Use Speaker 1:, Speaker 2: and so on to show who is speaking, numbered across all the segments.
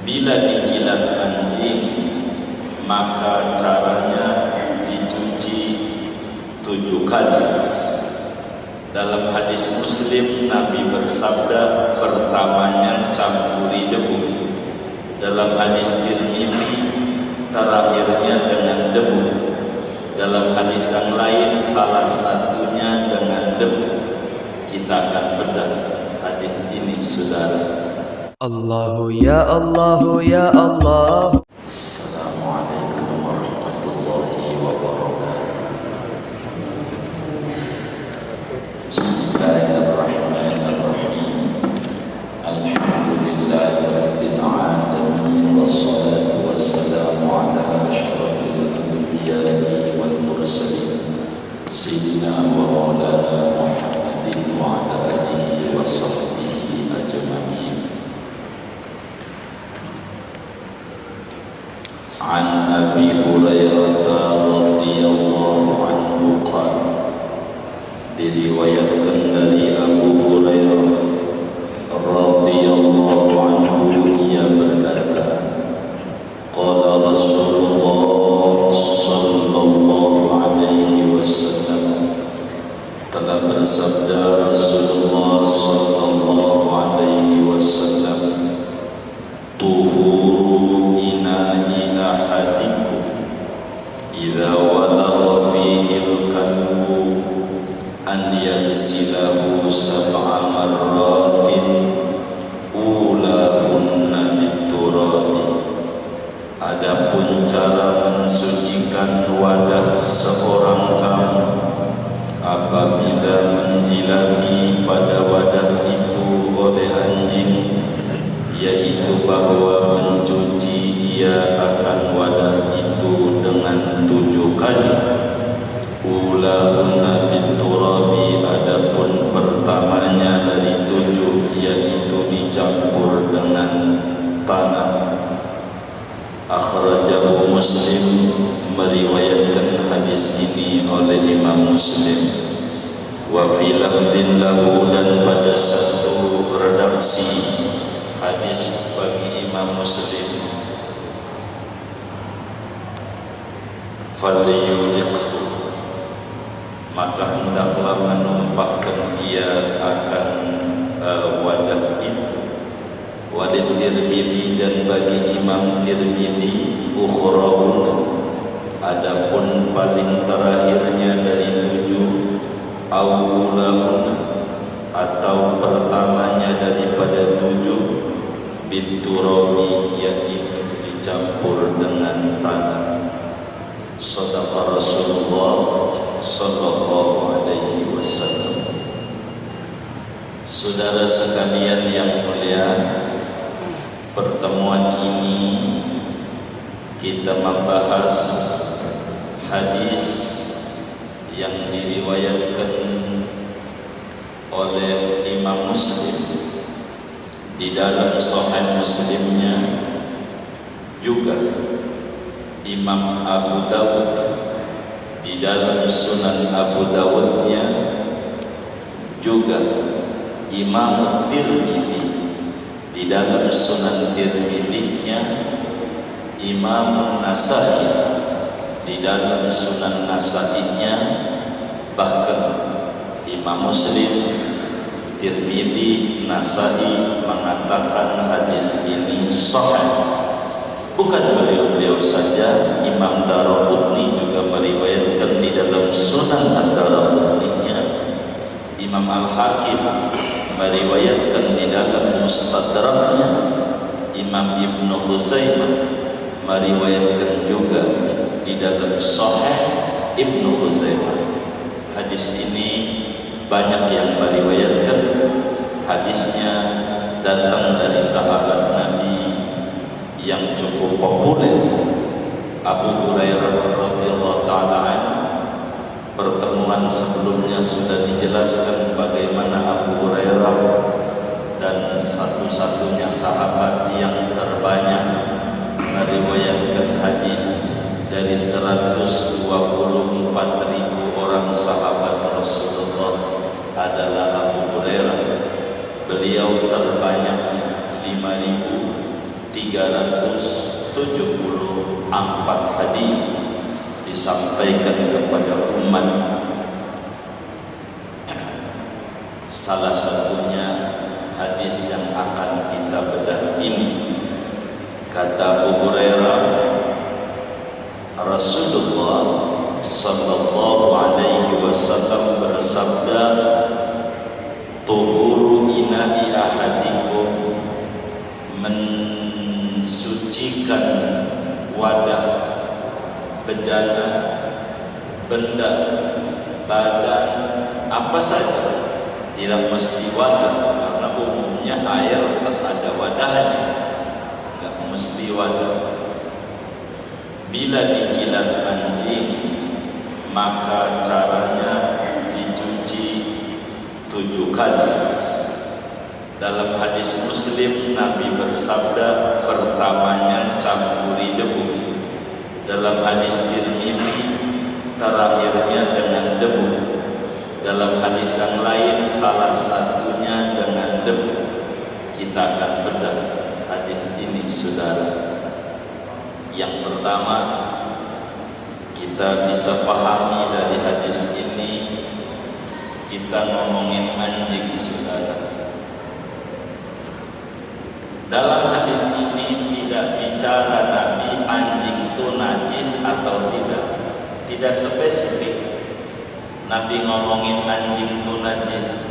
Speaker 1: Bila dijilat anjing, maka caranya dicuci 7 kali. Dalam hadis Muslim, Nabi bersabda, pertamanya campuri debu. Dalam hadis Tirmidzi, terakhirnya dengan debu. Dalam hadis yang lain, salah satunya dengan debu. Kita akan bedah hadis ini, saudara.
Speaker 2: Allahu ya Allahu ya Allah.
Speaker 1: Assalamualaikum warahmatullahi wabarakatuh. Bismillahirrahmanirrahim. Alhamdulillahi rabbil alamin, wassalatu wassalamu ala asyrafil anbiya'i wal mursalin, sayyidina wa maulana Muhammadin wa ala alihi wa sahbihi ajma'in. An Abi Hurairah radhiyallahu anhu qala, diriwayatkan dari Abu Hurairah radhiyallahu anhu, ia berkata, qala Rasulullah sallallahu alaihi wasallam, telah bersabda Rasulullah sallallahu alaihi wasallam, tuhuru ina'i ahadikum idza walagha fihi al-kalbu an yaghsilahu 7 marratin ulahunna bit-turabi. Adapun cara mensucikan wadah seorang kamu apabila menjilati pada wadah itu oleh anjing, yaitu bahwa mencuci ia akan wadah itu dengan 7 kali. Ulahunna bit-turabi, adapun pertamanya dari 7, yaitu dicampur dengan tanah. Akhrajahu Muslim, meriwayatkan hadis ini oleh Imam Muslim. Wa fi lafdin lahu, dan pada satu redaksi hadis bagi Imam Muslim, falyuliqhu, maka hendaklah menumpahkan ia akan wadah itu. Walid Tirmidzi, dan bagi Imam Tirmidzi, ukhrahun, adapun paling terakhirnya dari 7, awulahun, atau pertamanya daripada 7, biturabi, yaitu dicampur dengan tanah. Shadaqa Rasulullah sallallahu alaihi wasallam. Saudara sekalian yang mulia, pertemuan ini kita membahas hadis yang diriwayatkan oleh Imam Muslim di dalam Sahih Muslimnya, juga Imam Abu Dawud di dalam Sunan Abu Dawudnya, juga Imam Tirmidzi di dalam Sunan Tirmidzi-nya, Imam Nasa'i di dalam Sunan Nasa'i-nya, bahkan Imam Muslim, Tirmidzi, Nasa'i mengatakan hadis ini sahih. Bukan beliau-beliau saja, Imam Daraqutni juga meriwayatkan di dalam Sunan Ad-Daraqutni-nya, Imam Al-Hakim meriwayatkan di dalam Mustadraknya, Imam Ibnu Khuzaimah meriwayatkan juga di dalam Sahih Ibnu Khuzaimah. Hadis ini banyak yang meriwayatkan. Hadisnya datang dari sahabat Nabi yang cukup populer, Abu Hurairah radhiyallahu ta'ala anhu. Pertemuan sebelumnya sudah dijelaskan bagaimana Abu Hurairah dan satu-satunya sahabat yang terbanyak meriwayatkan hadis dari 124.000 orang sahabat Rasulullah adalah 5.000 374 hadis disampaikan kepada umat. Salah satunya hadis yang akan kita bedah ini. Kata Abu Hurairah, Rasulullah sallallahu alaihi wasallam bersabda, tuhuru ina'i ahadikum, mensucikan wadah, bejana, benda, badan, apa saja, tidak mesti wadah, karena umumnya air ada wadahnya, nggak mesti wadah. Bila dijilat anjing, maka caranya dicuci 7 kali. Dalam hadis Muslim, Nabi bersabda, pertamanya campuri debu. Dalam hadis Tirmidzi, terakhirnya dengan debu. Dalam hadis yang lain, salah satunya dengan debu. Kita akan bedah hadis ini, saudara. Yang pertama, kita bisa pahami dari hadis ini, kita ngomongin anjing, saudara. Dalam hadis ini tidak bicara Nabi anjing itu najis atau tidak, tidak spesifik. Nabi ngomongin anjing itu najis.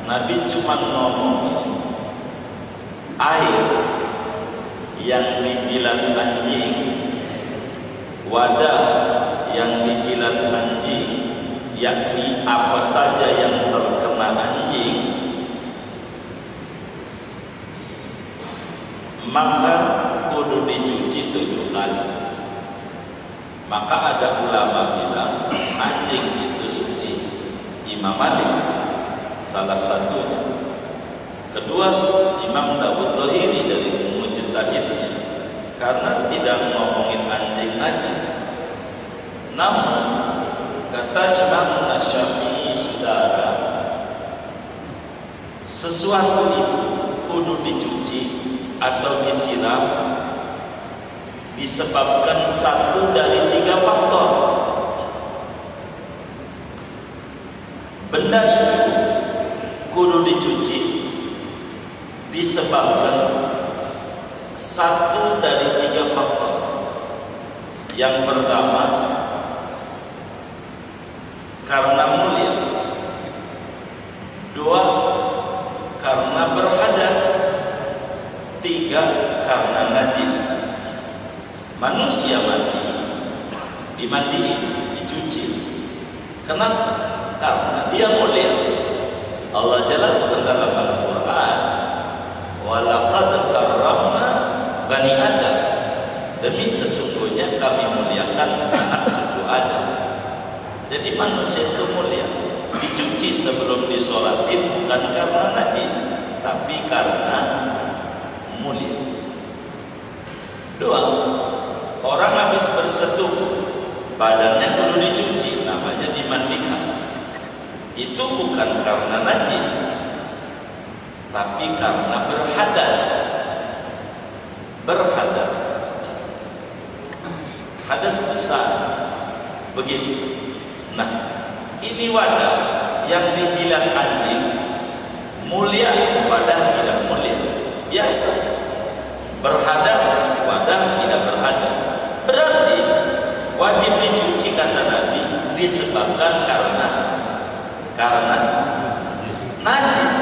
Speaker 1: Nabi cuma ngomongin air yang dijilat anjing, wadah yang dijilat anjing, yakni apa saja yang terkena anjing, maka kudu dicuci 7 kali. Maka ada ulama bilang anjing itu suci. Imam Malik salah satunya. Kedua, Imam Dawud Dhahiri dari mujtahidnya, karena tidak ngomongin anjing najis. Namun kata Imam Syafi'i, saudara, sesuatu itu kudu dicuci atau disiram disebabkan satu dari 3 faktor. Benda itu kudu dicuci disebabkan satu dari 3 faktor. Yang pertama, karena mulia. 2, karena berhadas. 3, karena najis. Manusia mati dimandiin, dicuci. Kenapa? Karena dia mulia. Allah jelaskan dalam Al-Quran, walaqad karramna bani Adam, demi sesungguhnya kami muliakan anak cucu Adam. Jadi manusia itu mulia. Dicuci sebelum disolatin bukan karena najis, tapi karena mulia. 2, orang habis bersetup, badannya kudu dicuci, namanya dimandikan. Itu bukan karena najis, tapi karena berhadas. Berhadas, hadas besar, begitu. Nah, ini wadah yang dijilat anjing, mulia, wadah tidak mulia, biasa. Berhadas, wadah tidak berhadas. Berarti wajib dicuci, kata Nabi, disebabkan karena najis.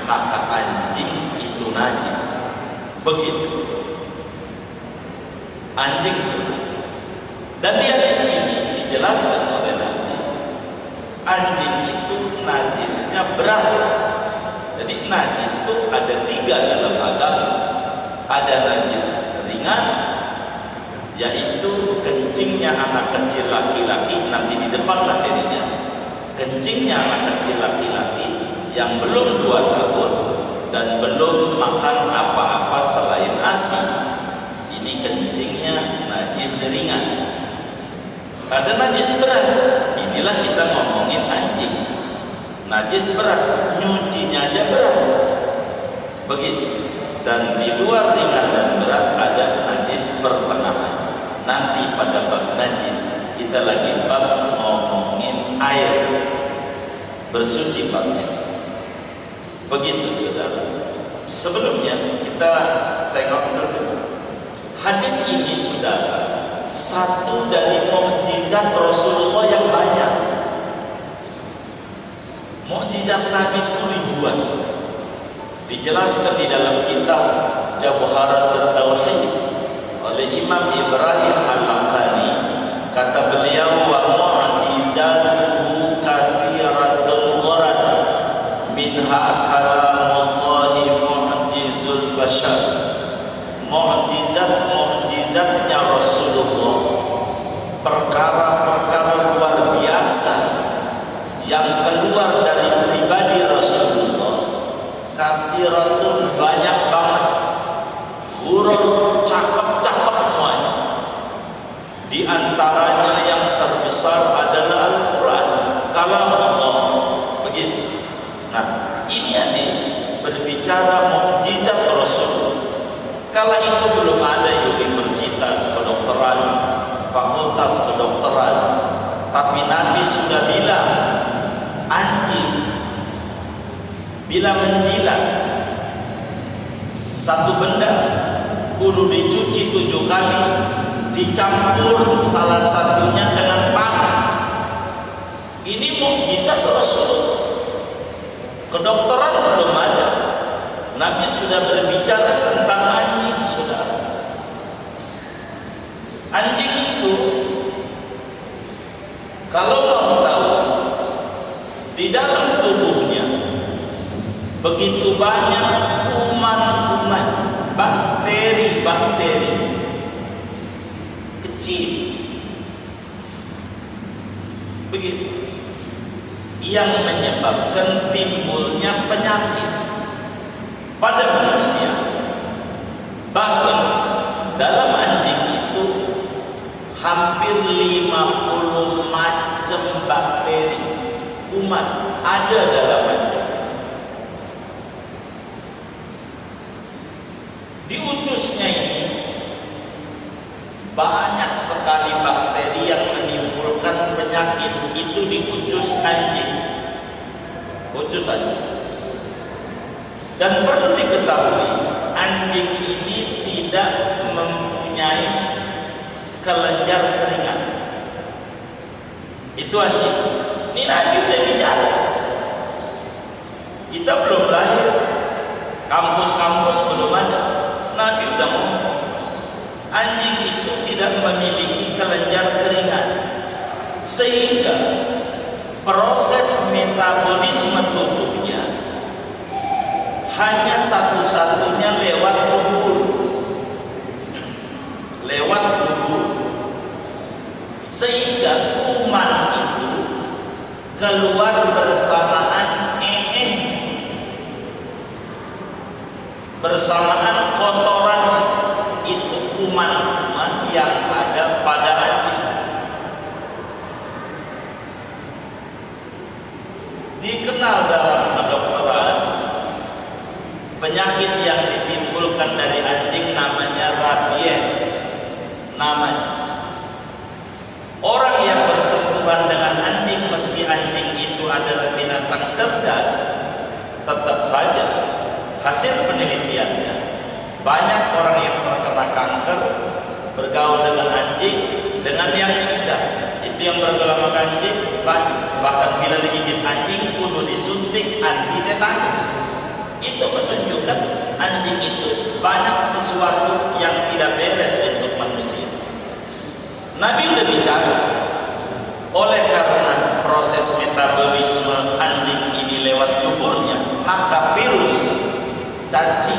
Speaker 1: Maka anjing itu najis. Begitu. Anjing. Dan di hadis ini dijelaskan oleh Nabi, anjing itu najisnya berat. Jadi najis itu ada 3 dalam agama. Ada najis ringan, yaitu kencingnya anak kecil laki-laki, nanti di depan materinya. Kencingnya anak kecil laki-laki yang belum 2 tahun dan belum makan apa-apa selain ASI. Ini kencingnya najis ringan. Ada najis berat, inilah kita ngomongin anjing. Najis berat, nyucinya aja berat. Begitu. dan di luar ringan dan berat ada najis pertengahan. Nanti pada bab najis kita lagi bab ngomongin air bersuci babnya. Begitu saudara. Sebelumnya kita tengok dulu hadis ini, saudara, satu dari mukjizat Rasulullah yang banyak. Mukjizat Nabi itu ribuan. Dijelaskan di dalam kitab Jawharat Tauhid oleh Imam Ibrahim Al-Laqani. Kata beliau, wa mu'jizatuhu katsiratun gharad minha kalamullahi mu'jizul bashar. Mukjizatnya Rasulullah, perkara-perkara luar biasa yang keluar dari pribadi Rasulullah, kasiratun, banyak banget, buruk, cakep-cakep semuanya. Di antaranya yang terbesar adalah Al-Quran, kalam Allah. Begitu. Nah, ini hadis berbicara mukjizat Rasul. Kala itu belum ada universitas kedokteran, fakultas kedokteran, tapi Nabi sudah bilang, anjing bila menjilat satu benda kudu dicuci 7 kali, dicampur salah satunya dengan tanah. Ini mukjizat Rasul. Kedokteran belum ada, Nabi sudah berbicara tentang anjing, saudara. Anjing itu, kalau mau tahu, di dalam tubuhnya begitu banyak kuman-kuman, bakteri-bakteri kecil, begitu, yang menyebabkan timbulnya penyakit pada manusia. Bahkan dalam anjing itu hampir 50 macam bakteri, kuman ada dalam anjing. Di utusnya ini banyak sekali bakteri yang menimbulkan penyakit. Itu di utus anjing, utus anjing. Dan perlu diketahui, anjing ini tidak mempunyai kelenjar keringat. Itu anjing. Ini Nabi udah bicara. Kita belum lahir, kampus-kampus belum ada, Nabi udah ngomong. Anjing itu tidak memiliki kelenjar keringat, sehingga proses metabolisme tubuhnya hanya satu-satunya lewat bubur, sehingga kuman itu keluar bersamaan bersamaan kotoran. Itu kuman-kuman yang ada pada anjing. Dikenal dalam kedokteran, penyakit yang ditimbulkan dari anjing namanya rabies. Namanya, orang yang bersentuhan dengan anjing, meski anjing itu adalah binatang cerdas, tetap saja hasil penelitiannya banyak orang yang terkena kanker bergaul dengan anjing, dengan yang tidak. Itu yang bergaul dengan anjing banyak. Bahkan bila digigit anjing kudu disuntik anti tetanus. Itu menunjukkan anjing itu banyak sesuatu yang tidak beres untuk manusia. Nabi udah bicara, oleh karena proses metabolisme anjing ini lewat tuburnya, maka virus cacing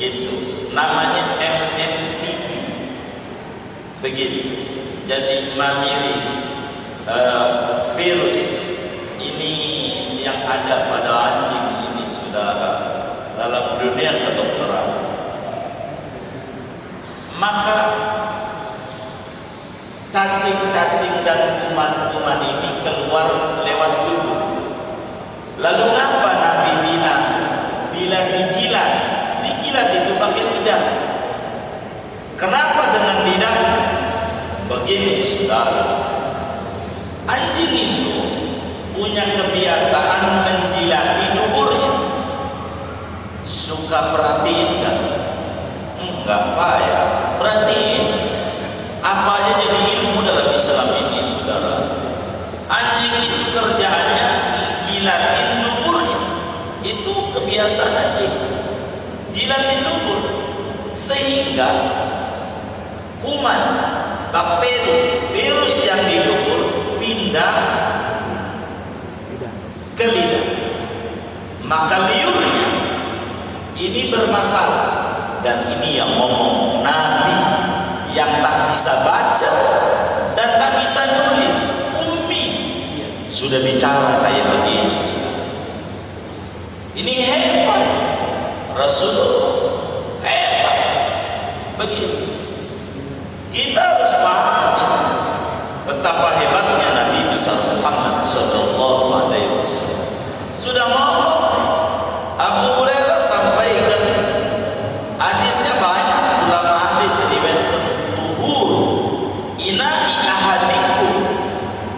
Speaker 1: itu namanya MMTV, begitu. Jadi mamiri virus ini yang ada pada anjing ini, saudara, dalam dunia kedokteran. Maka cacing-cacing dan kuman-kuman ini keluar lewat tubuh. Lalu apa Nabi bilang? bila dijilat, dijilat itu pakai lidah. Kenapa dengan lidah? Begini saudara, anjing itu punya kebiasaan menjilati duburnya. Suka perhatiin enggak? Enggak payah, perhatiin. Apa aja jadi ilmu dalam Islam ini saudara. Anjing itu kerjaannya jilatin duburnya. Itu kebiasaan anjing, jilatin dubur, sehingga kuman, bakteri, virus yang di dubur pindah ke lidah. Maka liurnya ini bermasalah. Dan ini yang ngomong Nabi yang tak bisa baca dan tak bisa nulis, ummi, sudah bicara kayak begini. Ini hebat Rasulullah, hebat begitu. Kita harus pahami betapa hebatnya Nabi besar Muhammad sallallahu alaihi wasallam. Sudah ngomong, Abu Hurairah sampaikan, hadisnya banyak, ulama hadis riwayatkan, tuhur ina'i ahadikum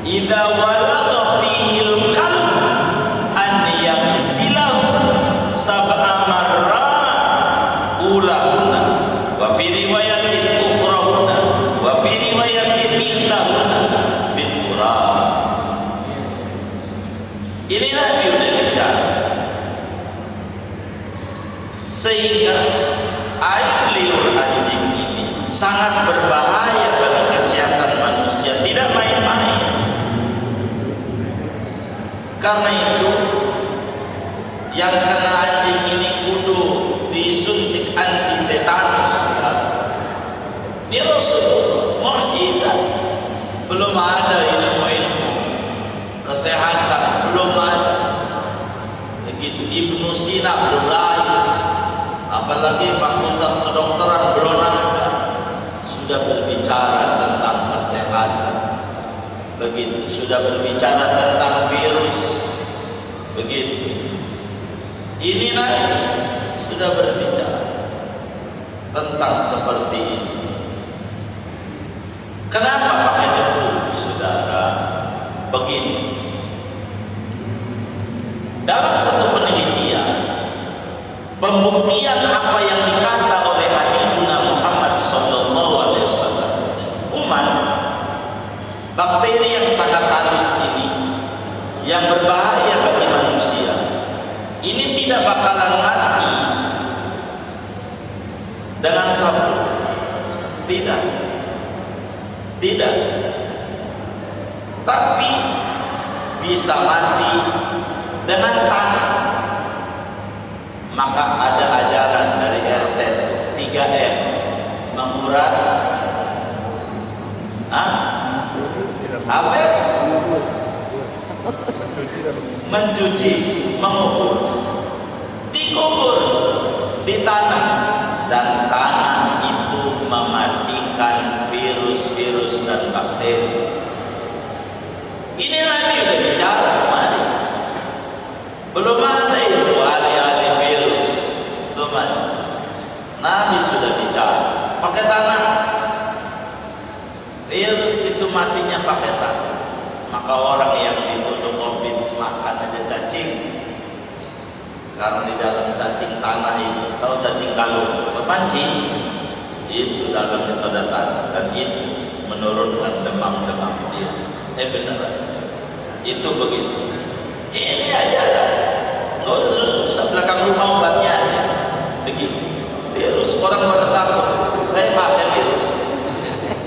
Speaker 1: idza walagha fihi al-qalb an yaghsilahu sab'a marrat ulahunna wa fi riwayatin ukhrahunna wa fi riwayatin ihdahunna biturab. Ini Nabi udah bicara, sehingga air liur anjing ini sangat berbahaya bagi kesehatan manusia, tidak main-main. Karena itu yang kena anjing ini kudu disuntik anti tetanus. Ini Rasulullah mukjizat. Belum ada ilmu kesehatan, belum ada. Begitu Ibnu Sina belum lahir, apalagi fakultas kedokteran belum ada, sudah berbicara tentang kesehatan. Begitu, sudah berbicara tentang virus. Begitu. Ini lagi sudah berbicara tentang seperti ini. Kenapa pakai debu, saudara? Begini. Dalam satu penelitian, pembuktian apa yang dikata oleh Habibuna Muhammad sallallahu alaihi wasallam, kuman, bakteri yang sangat halus ini, yang berbahaya bagi manusia, ini tidak bakalan mati dengan sabun. Tidak. Tapi bisa mati dengan tanah. Maka ada ajaran dari RT 3M, menguras mencuci, mengubur, dikubur di tanah, dan tanah itu mematikan virus-virus dan bakteri. Ini Nabi udah bicara kemarin. Belum ada itu ahli-ahli virus, belum ada. Nabi sudah bicara pakai tanah. Virus itu matinya pakai tanah. Maka orang yang dituduh COVID makan aja cacing, karena di dalam cacing tanah itu, tahu cacing kalung berpancing, itu dalam metode tanah, dan itu menurunkan demam dia. Beneran itu begitu. Ini ajaran. Nggak usah belakang rumah obatnya ada. Begitu. Virus orang pada takut. Saya pakai virus.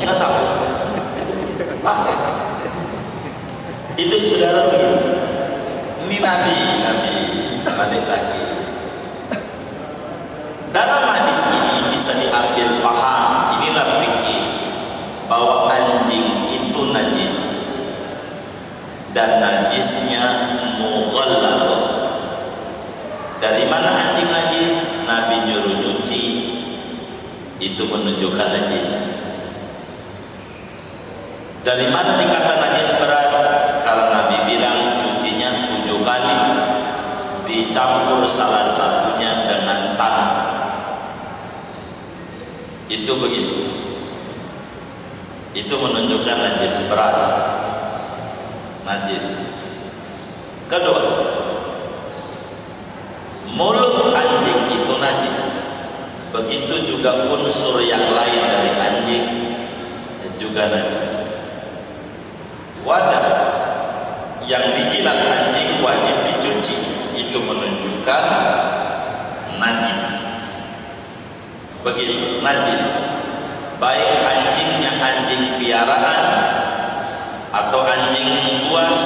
Speaker 1: Nggak takut. Pakai. Itu saudara begitu. Ini Nabi balik lagi. Dalam hadis ini bisa diambil faham. Inilah fikih bahwa anjing itu najis. Dan najisnya mughalladh. Dari mana anjing najis? Nabi nyuruh nyuci, itu menunjukkan najis. Dari mana dikata najis berat? Karena Nabi bilang cucinya 7 kali, dicampur salah satunya Itu begitu. Itu menunjukkan najis berat. Najis. Kedua, mulut anjing itu najis. Begitu juga unsur yang lain dari anjing juga najis. Wadah yang dijilat anjing wajib dicuci. Itu menunjukkan najis. Begitu, najis. Baik anjingnya anjing piaraan atau anjing buas,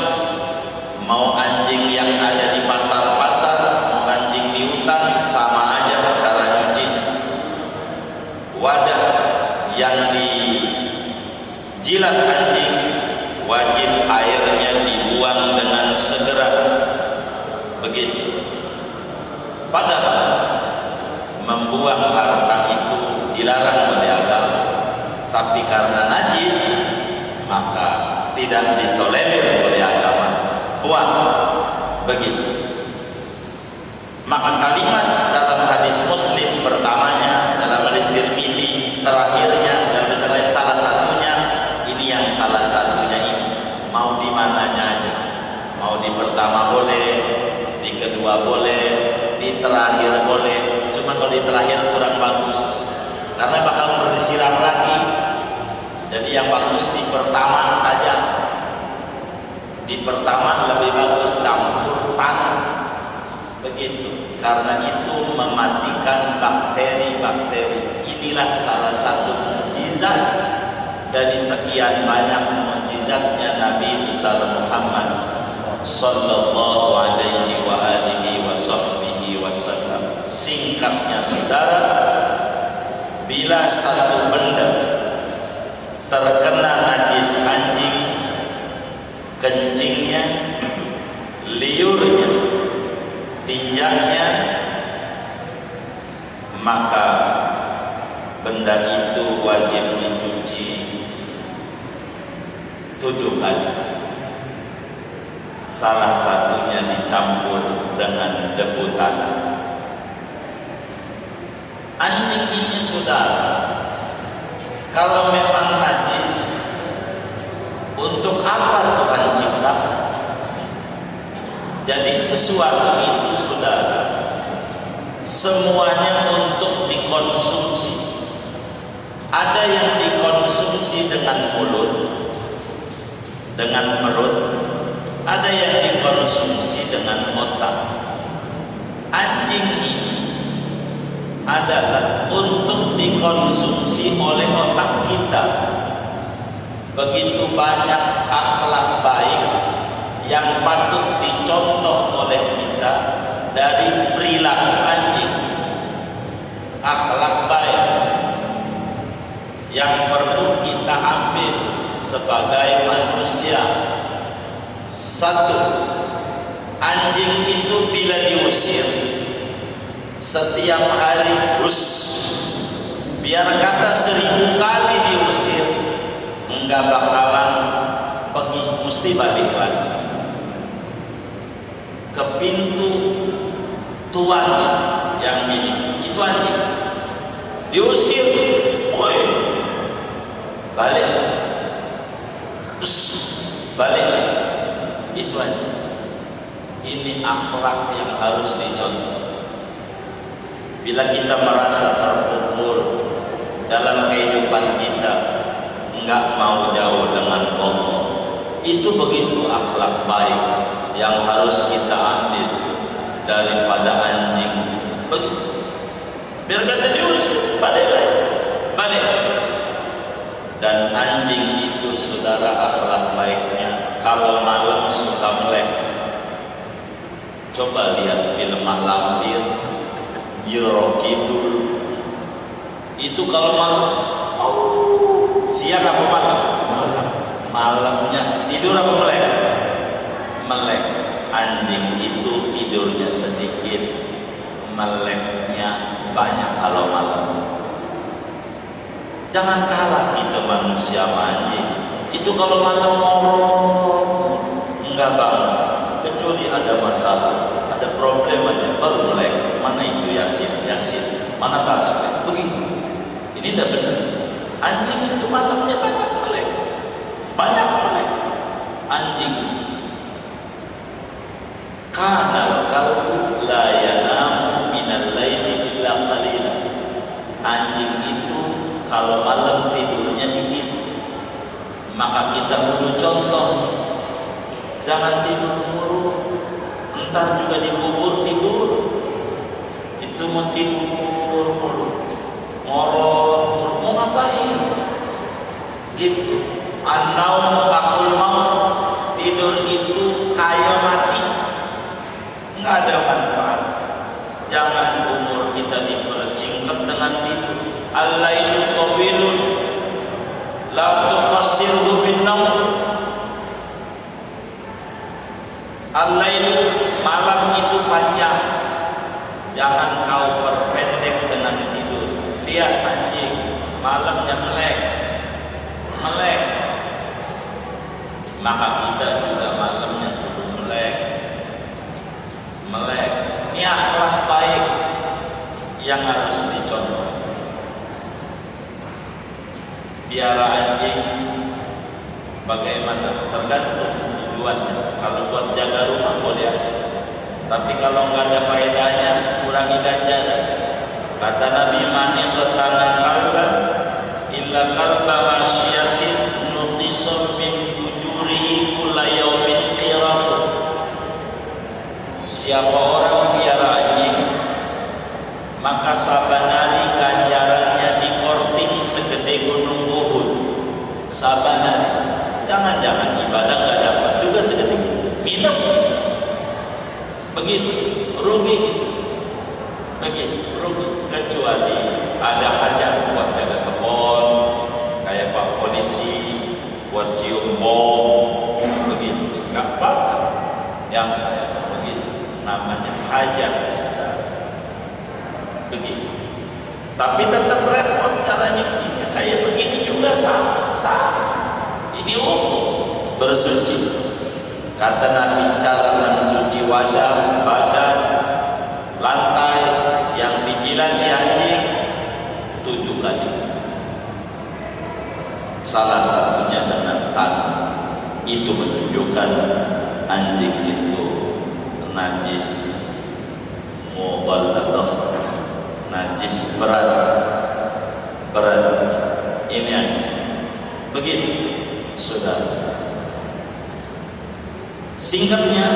Speaker 1: mau anjing yang ada di pasar-pasar, mau anjing di hutan, sama aja cara nyuci. Wadah yang dijilat anjing wajib airnya dibuang dengan segera. Begitu. Padahal membuang harta itu dilarang oleh agama, tapi karena najis maka tidak ditolerir oleh agama. Buang. Begitu. Maka kalimat dalam hadis Muslim pertamanya, dalam hadis Tirmidzi terakhirnya, dan misalnya salah satunya ini, yang salah satunya ini mau di mananya aja, mau di pertama boleh, di kedua boleh, di terakhir boleh. Cuma kalau di terakhir kurang bagus karena bakal perlu disiram lagi. Jadi yang bagus di pertama saja. Di pertama lebih bagus campur tangan. Begitu. Karena itu mematikan bakteri-bakteri. Inilah salah satu mukjizat dari sekian banyak mukjizatnya Nabi besar Muhammad sallallahu alaihi wa alihi wa sahbihi wasallam. Singkatnya saudara, bila satu benda terkena najis anjing, kencingnya, liurnya, tinjaknya, maka benda itu wajib dicuci 7 kali. Salah satunya dicampur dengan debu tanah. Anjing ini saudara, kalau memang najis, untuk apa Tuhan ciptakan? Jadi sesuatu itu saudara, semuanya untuk dikonsumsi. Ada yang dikonsumsi dengan mulut, dengan perut, ada yang dikonsumsi dengan otak. Anjing ini adalah untuk dikonsumsi oleh otak kita. Begitu banyak akhlak baik yang patut dicontoh oleh kita dari perilaku anjing. Akhlak baik yang perlu kita ambil sebagai manusia. 1, anjing itu bila diusir setiap hari, biar kata 1000 kali diusir, enggak bakalan pergi, mesti balik lagi ke pintu tuannya yang milik. Itu anjing diusir, woi, balik, balik lagi. Itu anjing. Ini akhlak yang harus dicontoh. Bila kita merasa terpukul dalam kehidupan kita, enggak mau jauh dengan Allah, itu begitu akhlak baik yang harus kita ambil daripada anjing. Biar kata diusir, balik lagi, balik. Dan anjing itu saudara akhlak baiknya, kalau malam suka melek. Coba lihat film Mak Lampir, Nyi Kidul. Itu kalau malam, siang apa malam? Malamnya tidur apa melek? Melek. Anjing itu tidurnya sedikit, meleknya banyak kalau malam. Jangan kalah kita manusia sama anjing. Itu kalau malam ngorok, enggak bangun, kecuali ada masalah, ada problem aja baru melek. Mana itu Yasin, mana tasbih, begitu. Ini tidak benar. Anjing itu malamnya banyak melek, banyak melek. Anjing kanal kalbu la yanamu minal laili illa qalila. Anjing itu kalau malam tidurnya dikit. Maka kita kudu contoh, jangan tidur mulu, entar juga dikubur tidur. Itu mau tidur mulu, ngorok, mau ngapain? Gitu. An-naumu akhul maut, tidur itu kayak mati, nggak ada manfaat. Jangan umur kita dipersingkat dengan tidur. Al-lailu tawilun, la tuqassirhu bin naum. Al-lailu, malam itu panjang, jangan kau perpendek dengan tidur. Lihat anjing, malamnya melek, melek. Maka kita juga malamnya kudu melek, melek. Ini akhlak baik yang harus dicontoh. Piara anjing bagaimana? Tergantung tujuannya. Kalau buat jaga rumah boleh, tapi kalau nggak ada faedahnya, kurangi ganjaran. Kata Nabi, mani qatana qalban illa qalba masyiatin nuqisa min ujurihi kulla yaumin qiratun. Siapa orang piara anjing, maka saban hari ganjarannya dikorting segede gunung Uhud. Saban hari. Jangan-jangan ibadah nggak dapat juga segede itu. Minus bisa. Begitu, rugi gitu. Begitu, rugi. Kecuali ada hajat buat jaga kebun, kayak Pak Polisi, buat cium bom, begitu. Nggak apa-apa. Yang kayak begitu, namanya hajat. Begitu. Tapi tetap repot cara nyucinya. Kayak begini juga sama. Ini hukum bersuci. Kata Nabi, cara mensuci wadah, badan, lantai yang dijilat di anjing 7 kali. Salah satunya dengan tangan. Itu menunjukkan anjing itu najis mughalladah, najis berat. Ini anjing. Begitu. Sudah. Singkatnya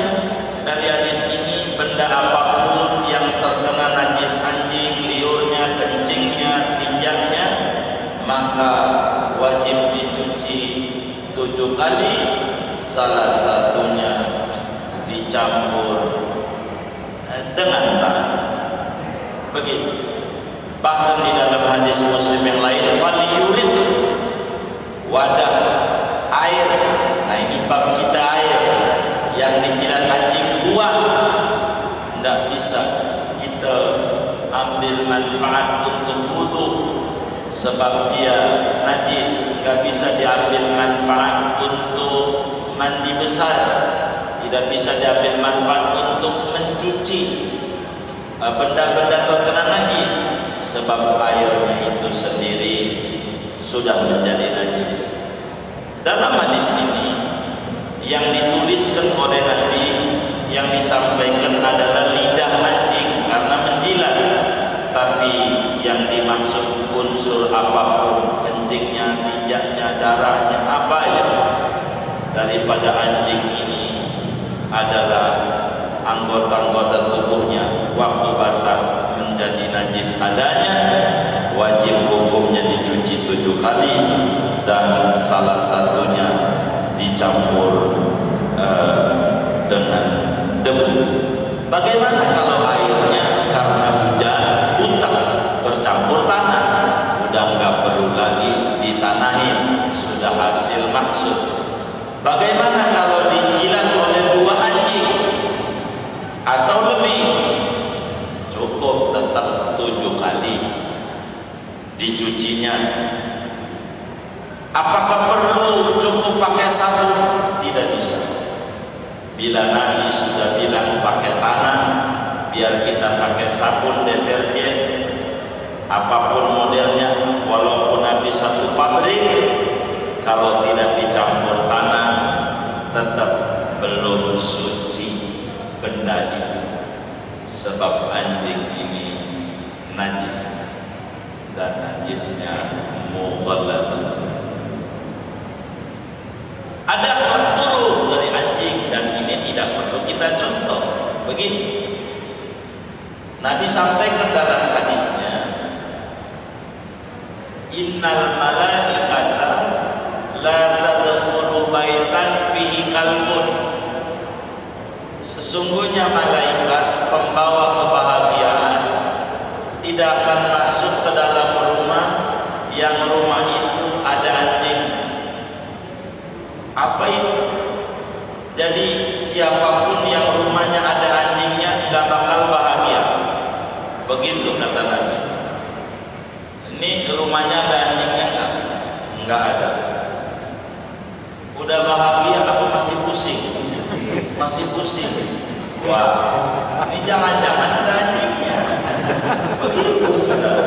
Speaker 1: dari hadis ini, benda apapun yang terkena najis anjing, liurnya, kencingnya, tinjaknya, maka wajib dicuci 7 kali. Salah satunya dicampur dengan tangan. Begitu. Bahkan di dalam hadis Muslim yang lain, fal yurid, wadah air. Nah ini bab kita air yang dijilat anjing, buang. Tidak bisa kita ambil manfaat untuk wudu sebab dia najis. Tidak bisa diambil manfaat untuk mandi besar. Tidak bisa diambil manfaat untuk mencuci benda-benda terkena najis, sebab airnya itu sendiri sudah menjadi najis. Dalam hadis ini yang dituliskan oleh Nabi, yang disampaikan adalah lidah anjing karena menjilat, tapi yang dimaksud unsur apapun, kencingnya, tinjaknya, darahnya, apa ya daripada anjing ini adalah anggota-anggota tubuhnya waktu basah menjadi najis adanya, wajib hukumnya dicuci 7 kali dan salah satunya dicampur dengan debu. Bagaimana kalau airnya karena hujan butak bercampur tanah, udah nggak perlu lagi ditanahin, sudah hasil maksud. Bagaimana kalau dijilat oleh 2 anjing atau lebih? Cukup tetap 7 kali dicucinya. Apakah perlu cukup pakai sabun? Tidak bisa. Bila Nabi sudah bilang pakai tanah, biar kita pakai sabun deterjen apapun modelnya, dan najisnya mughalladh. Ada akhlak buruk dari anjing dan ini tidak perlu kita contoh. Begini, Nabi sampaikan dalam hadisnya, innal malaikata la tadkhulu baitan fihi kalbun. Sesungguhnya malaikat pembawa kebahagiaan tidak akan masuk ke dalam rumah yang rumah itu ada anjing. Apa itu? Jadi siapapun yang rumahnya ada anjingnya gak bakal bahagia. Begitu kata Nabi. Ini rumahnya ada anjingnya enggak ada. Udah bahagia apa masih pusing? Masih pusing. Wah, ini jangan-jangan ada anjingnya. Begitu sudah.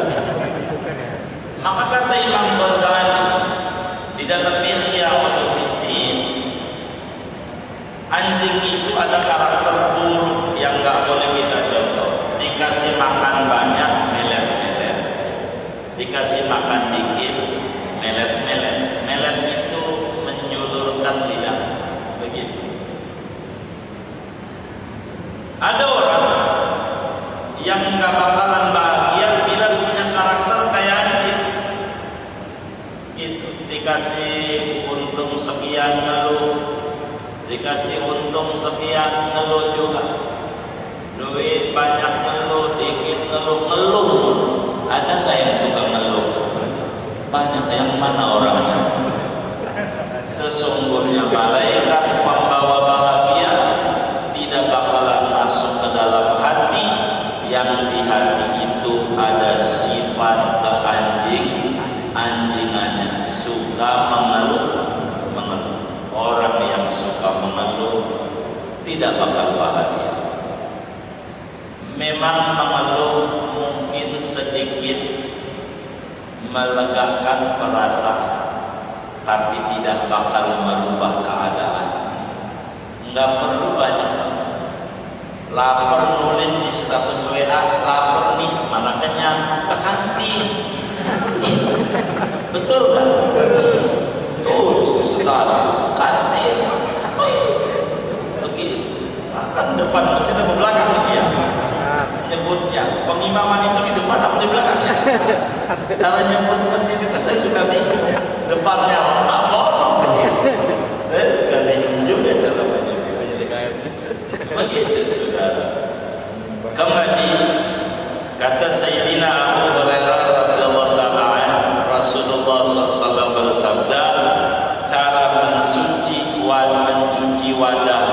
Speaker 1: Maka kata Imam Ghazali di dalam Ihya Ulumuddin, anjing itu ada karakter buruk yang enggak boleh kita contoh. Dikasih makan banyak melet-melet, dikasih makan dikit melet-melet. Melet itu menjulurkan lidah, begitu. Ada orang yang nggak bakalan bahagia bila punya karakter kayak anjing. Gitu, dikasih untung sekian ngeluh, dikasih untung sekian ngeluh juga. Duit banyak ngeluh, dikit ngeluh, ngeluh pun. Ada nggak yang tukang ngeluh? Banyak. Yang mana orangnya? Sesungguhnya malaikat pembawa bahagia tidak bakalan masuk ke dalam hati yang di hati itu ada sifat keanjingannya, suka mengeluh. Orang yang suka mengeluh tidak bakal bahagia. Memang mengeluh mungkin sedikit melegakan perasaan, tapi tidak bakal merubah keadaan. Enggak perlu banyak. Lapar nulis di status WA, lapar nih, mana kenyang, ke kantin. Betul kan? Tulis di status kantin. Begitu. Makan depan masjid atau belakang gitu ya? Nyebutnya pengimaman itu di depan apa di belakangnya? Cara nyebut masjid itu saya suka bingung. Depannya apa? Saya suka bingung juga cara menyebutnya. Begitu saudara. Kembali kata Sayyidina Abu Hurairah radhiyallahu taala anhu, Rasulullah SAW bersabda, cara mencuci wadah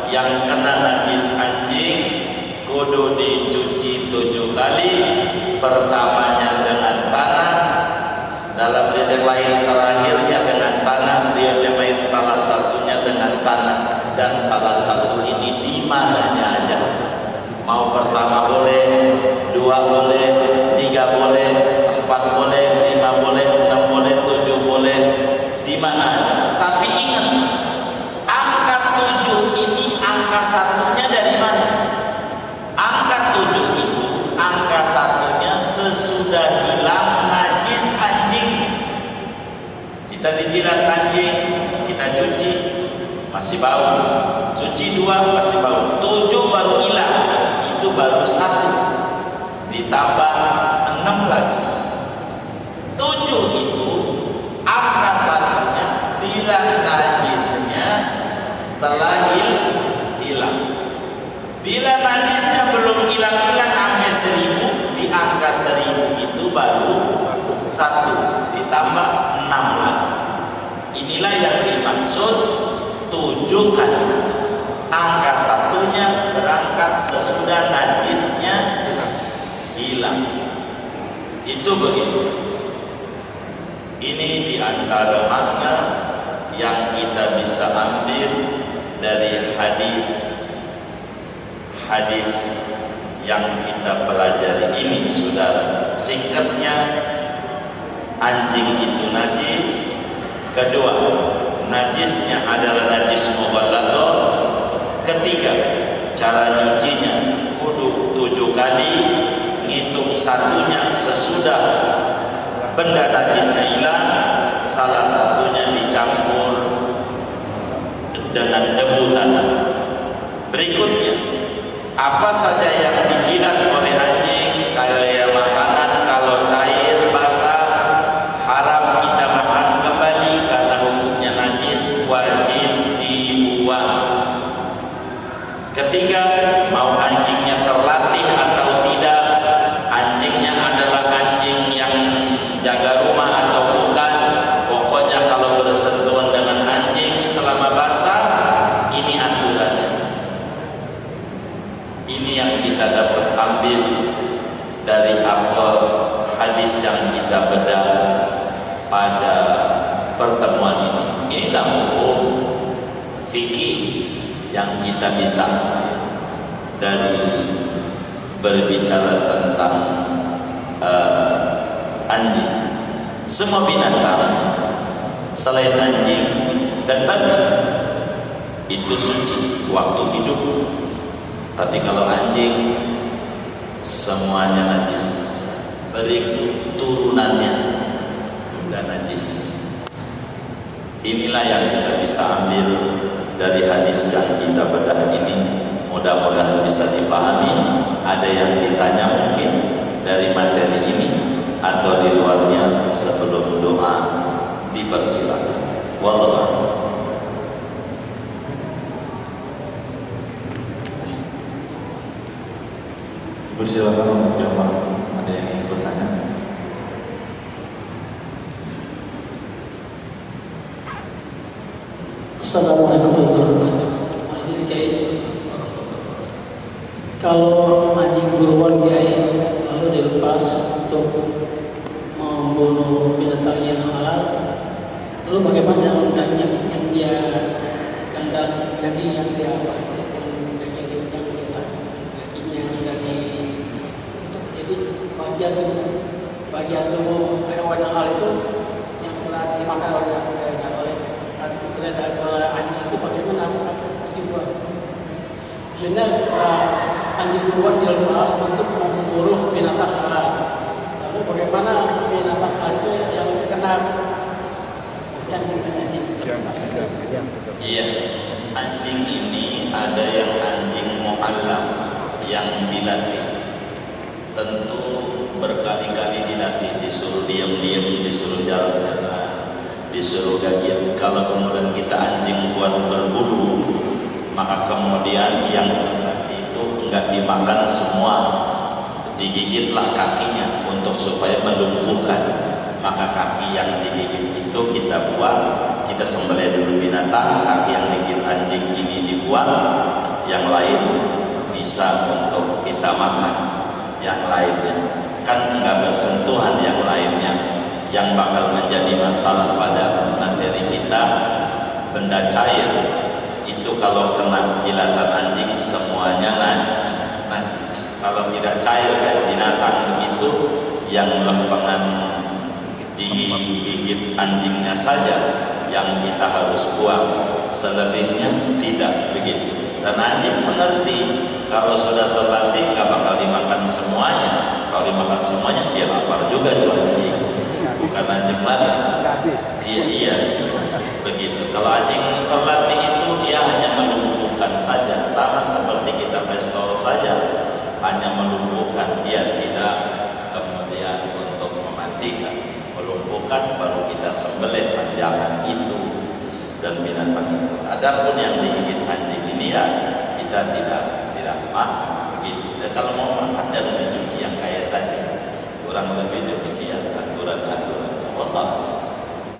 Speaker 1: yang kena najis anjing kudu dicuci 7 kali. Pertamanya dengan tanah, dalam riwayat lain terakhirnya dengan tanah, riwayat lain salah satunya dengan tanah, dan salah satu ini di mananya aja. Mau pertama boleh, 2 boleh, 3 boleh, 4 boleh, 5 boleh, 6 boleh, 7 boleh, di mana aja. Tapi ingat, angka 7 ini angka satunya dari mana? Angka 7 itu angka satunya sesudah hilang najis anjing. Kita dijilat anjing, kita cuci, masih bau. Cuci 2 masih bau. 7 baru hilang, itu baru 1. Ditambah 6 lagi. 7 itu angka satunya bila najisnya telah hilang. Bila najisnya belum hilang-hilang sampai 1000, di angka 1000 itu baru 1 ditambah 6 lagi. Inilah yang dimaksud 7 kali. Angka satunya berangkat sesudah najisnya hilang. Itu begitu. Ini diantara makna yang kita bisa ambil dari hadis yang kita pelajari ini, saudara. Singkatnya, anjing itu najis. Kedua, najisnya adalah najis mughalladh. Ketiga, cara nyucinya kudu 7 kali, ngitung satunya sesudah benda najisnya hilang, salah satunya dicampur dengan debu tanah. Berikutnya, apa saja yang dijilat oleh anjing, kayak makanan kalau cair basah haram kita makan kembali karena hukumnya najis, wajib dibuang. Ketiga, mau anjingnya terlatih atau tidak, anjingnya adalah anjing yang jaga rumah atau bukan, pokoknya kalau bersentuhan dengan anjing selama basah, ini aturannya. Ini yang kita dapat ambil dari apa hadis yang kita bedah pada pertemuan ini. Inilah hukum fikih yang kita bisa dari berbicara tentang anjing. Semua binatang selain anjing dan babi itu suci waktu hidup. Tapi kalau anjing semuanya najis, berikut turunannya juga najis. Inilah yang kita bisa ambil dari hadis yang kita bedah ini. Mudah-mudahan bisa dipahami. Ada yang ditanya mungkin dari materi ini atau di luarnya, sebelum doa dipersilakan. Wallahu a'lam.
Speaker 3: Silakan untuk jawab. Ada yang ingin bertanya?
Speaker 4: Assalamualaikum warahmatullahi wabarakatuh. Kalau anjing buruan Kiai lalu dilepas untuk membunuh binatang yang halal, lalu bagaimana daging yang dia daging yang dia apa? Bagian tubuh hewan yang hal itu yang telah dimakan oleh anjing itu bagaimana dibuang? Maksudnya anjing buruan dilepas untuk memburu binatang halal. Lalu bagaimana binatang halal itu yang terkena cacing?
Speaker 1: Iya, anjing ini ada yang anjing mu'allam yang dilatih. Tentu berkali-kali dilatih, disuruh diam-diam, disuruh jalan-jalan, disuruh gigit. Kalau kemudian kita anjing buat berbulu, maka kemudian yang itu enggak dimakan semua, digigitlah kakinya untuk supaya melumpuhkan. Maka kaki yang digigit itu kita buang, kita sembelih dulu binatang, kaki yang digigit anjing ini dibuang, yang lain bisa untuk kita makan. Yang lainnya kan enggak bersentuhan, yang lainnya yang bakal menjadi masalah pada materi kita, benda cair itu kalau kena jilatan anjing semuanya najis. Kalau tidak cair kayak binatang begitu, yang lempengan digigit anjingnya saja yang kita harus buang, selebihnya tidak begitu. Dan anjing mengerti kalau sudah terlatih gak bakal dimakan semuanya. Kalau dimakan semuanya dia lapar juga tuh anjing. Bukan anjing lari. Iya begitu. Kalau anjing terlatih itu dia hanya melumpuhkan saja, sama seperti kita pistol saja, hanya melumpuhkan, dia tidak kemudian untuk mematikan. Melumpuhkan baru kita sembelih panjangan itu dan binatang itu. Adapun yang digigit anjing ini ya kita tidak